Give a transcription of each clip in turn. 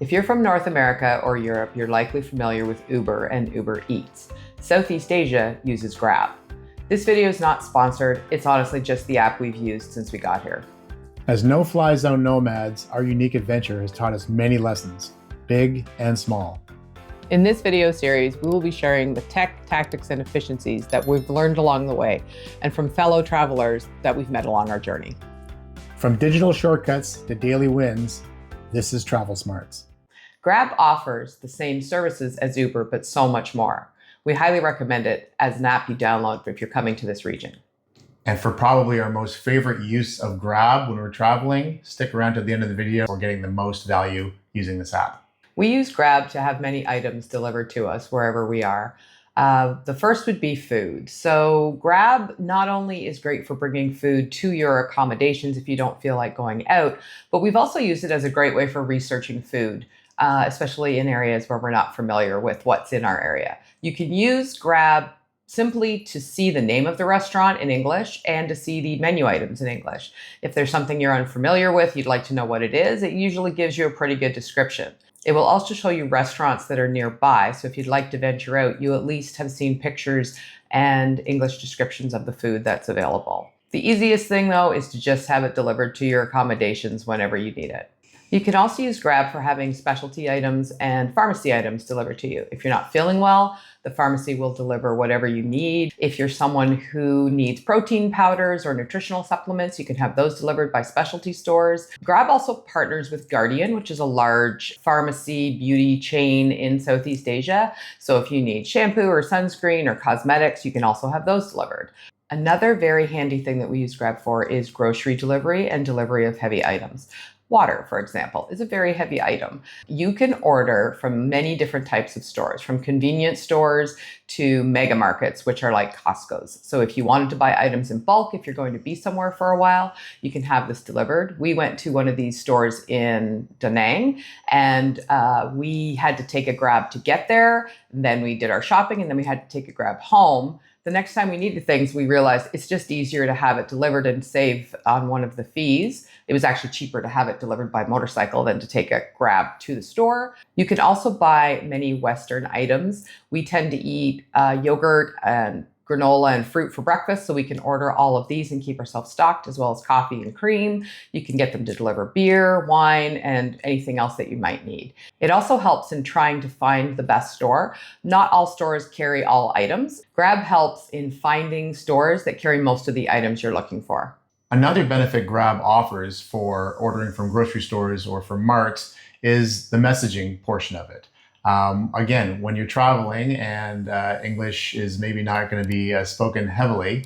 If you're from North America or Europe, you're likely familiar with Uber and Uber Eats. Southeast Asia uses Grab. This video is not sponsored, it's honestly just the app we've used since we got here. As no-fly zone nomads, our unique adventure has taught us many lessons, big and small. In this video series, we will be sharing the tech, tactics, and efficiencies that we've learned along the way and from fellow travelers that we've met along our journey. From digital shortcuts to daily wins, this is Travel Smarts. Grab offers the same services as Uber, but so much more. We highly recommend it as an app you download if you're coming to this region. And for probably our most favorite use of Grab when we're traveling, stick around to the end of the video. We're getting the most value using this app. We use Grab to have many items delivered to us wherever we are. The first would be food. So Grab not only is great for bringing food to your accommodations if you don't feel like going out, but we've also used it as a great way for researching food, especially in areas where we're not familiar with what's in our area. You can use Grab simply to see the name of the restaurant in English and to see the menu items in English. If there's something you're unfamiliar with, you'd like to know what it is, it usually gives you a pretty good description. It will also show you restaurants that are nearby. So if you'd like to venture out, you at least have seen pictures and English descriptions of the food that's available. The easiest thing though is to just have it delivered to your accommodations whenever you need it. You can also use Grab for having specialty items and pharmacy items delivered to you. If you're not feeling well, the pharmacy will deliver whatever you need. If you're someone who needs protein powders or nutritional supplements, you can have those delivered by specialty stores. Grab also partners with Guardian, which is a large pharmacy beauty chain in Southeast Asia. So if you need shampoo or sunscreen or cosmetics, you can also have those delivered. Another very handy thing that we use Grab for is grocery delivery and delivery of heavy items. Water, for example, is a very heavy item. You can order from many different types of stores, from convenience stores to mega markets, which are like Costco's. So if you wanted to buy items in bulk, if you're going to be somewhere for a while, you can have this delivered. We went to one of these stores in Da Nang and we had to take a Grab to get there. Then we did our shopping and then we had to take a Grab home. The next time we needed things, we realized it's just easier to have it delivered and save on one of the fees. It was actually cheaper to have it delivered by motorcycle than to take a Grab to the store. You can also buy many Western items. We tend to eat yogurt and granola and fruit for breakfast, so we can order all of these and keep ourselves stocked, as well as coffee and cream. You can get them to deliver beer, wine, and anything else that you might need. It also helps in trying to find the best store. Not all stores carry all items. Grab helps in finding stores that carry most of the items you're looking for. Another benefit Grab offers for ordering from grocery stores or from Mart is the messaging portion of it. Again, when you're traveling and English is maybe not going to be spoken heavily,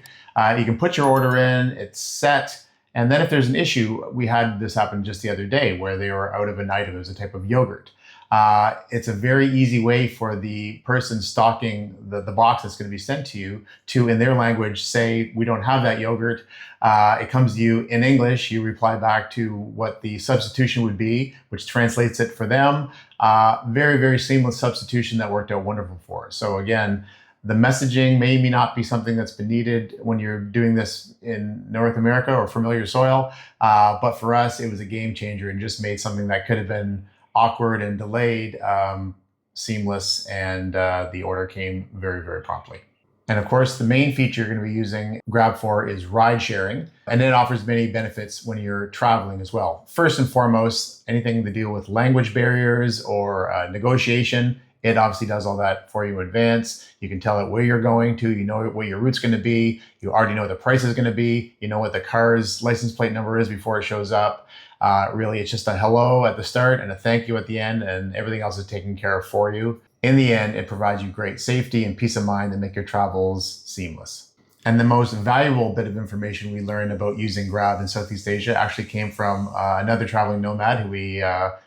you can put your order in, it's set, and then if there's an issue, we had this happen just the other day where they were out of an item. It was a type of yogurt. It's a very easy way for the person stocking the box that's going to be sent to you to, in their language, say, we don't have that yogurt. It comes to you in English. You reply back to what the substitution would be, which translates it for them. Very, very seamless substitution that worked out wonderful for us. So again, the messaging may not be something that's been needed when you're doing this in North America or familiar soil. But for us, it was a game changer and just made something that could have been awkward and delayed, seamless, and the order came very, very promptly. And of course, the main feature you're going to be using Grab for is ride sharing, and it offers many benefits when you're traveling as well. First and foremost, anything to deal with language barriers or negotiation, it obviously does all that for you in advance. You can tell it where you're going to, you know what your route's going to be, you already know what the price is going to be, you know what the car's license plate number is before it shows up. Really, it's just a hello at the start and a thank you at the end, and everything else is taken care of for you. In the end, it provides you great safety and peace of mind that make your travels seamless. And the most valuable bit of information we learned about using Grab in Southeast Asia actually came from another traveling nomad who we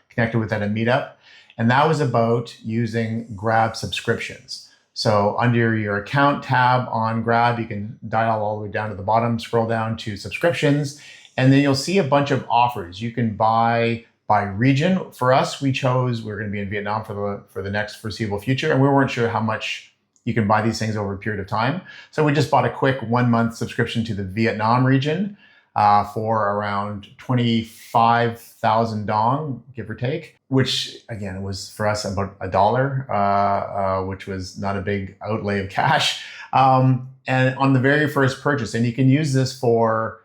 connected with at a meetup. And that was about using Grab subscriptions. So under your account tab on Grab, you can dial all the way down to the bottom, scroll down to subscriptions, and then you'll see a bunch of offers. You can buy by region. For us, we're going to be in Vietnam for the next foreseeable future, and we weren't sure how much you can buy these things over a period of time. So we just bought a quick 1 month subscription to the Vietnam region. for around 25,000 dong, give or take, which again was for us about $1, which was not a big outlay of cash. And on the very first purchase, and you can use this for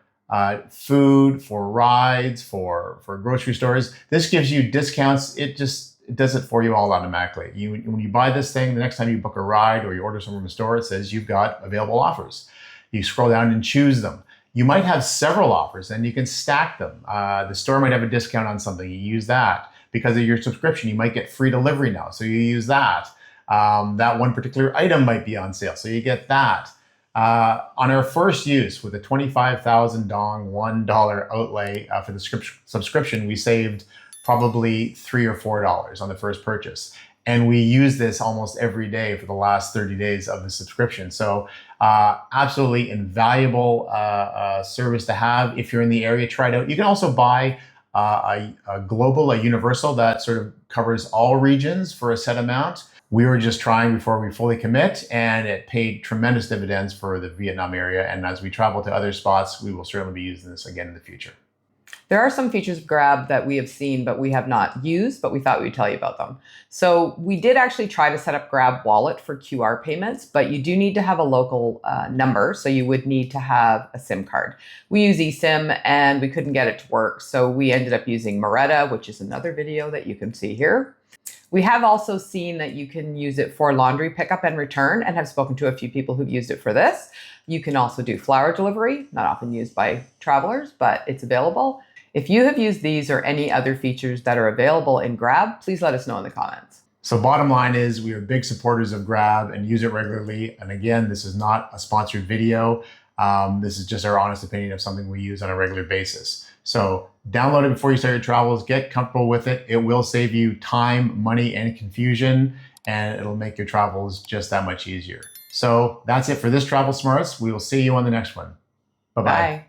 food, for rides, for grocery stores. This gives you discounts. It does it for you all automatically. When you buy this thing, the next time you book a ride or you order something from a store, it says you've got available offers. You scroll down and choose them. You might have several offers and you can stack them. The store might have a discount on something. You use that. Because of your subscription, you might get free delivery now. So you use that. That one particular item might be on sale. So you get that. On our first use with a 25,000 dong, $1 outlay for the subscription, we saved probably $3 or $4 on the first purchase. And we use this almost every day for the last 30 days of the subscription. So absolutely invaluable service to have. If you're in the area, try it out. You can also buy a global, a universal that sort of covers all regions for a set amount. We were just trying before we fully commit, and it paid tremendous dividends for the Vietnam area. And as we travel to other spots, we will certainly be using this again in the future. There are some features of Grab that we have seen, but we have not used, but we thought we'd tell you about them. So we did actually try to set up Grab Wallet for QR payments, but you do need to have a local number. So you would need to have a SIM card. We use eSIM and we couldn't get it to work. So we ended up using Moretta, which is another video that you can see here. We have also seen that you can use it for laundry pickup and return and have spoken to a few people who've used it for this. You can also do flower delivery, not often used by travelers, but it's available. If you have used these or any other features that are available in Grab, please let us know in the comments. So bottom line is we are big supporters of Grab and use it regularly. And again, this is not a sponsored video. This is just our honest opinion of something we use on a regular basis. So download it before you start your travels, get comfortable with it. It will save you time, money, and confusion, and it'll make your travels just that much easier. So that's it for this Travel Smarts. We will see you on the next one. Bye-bye. Bye.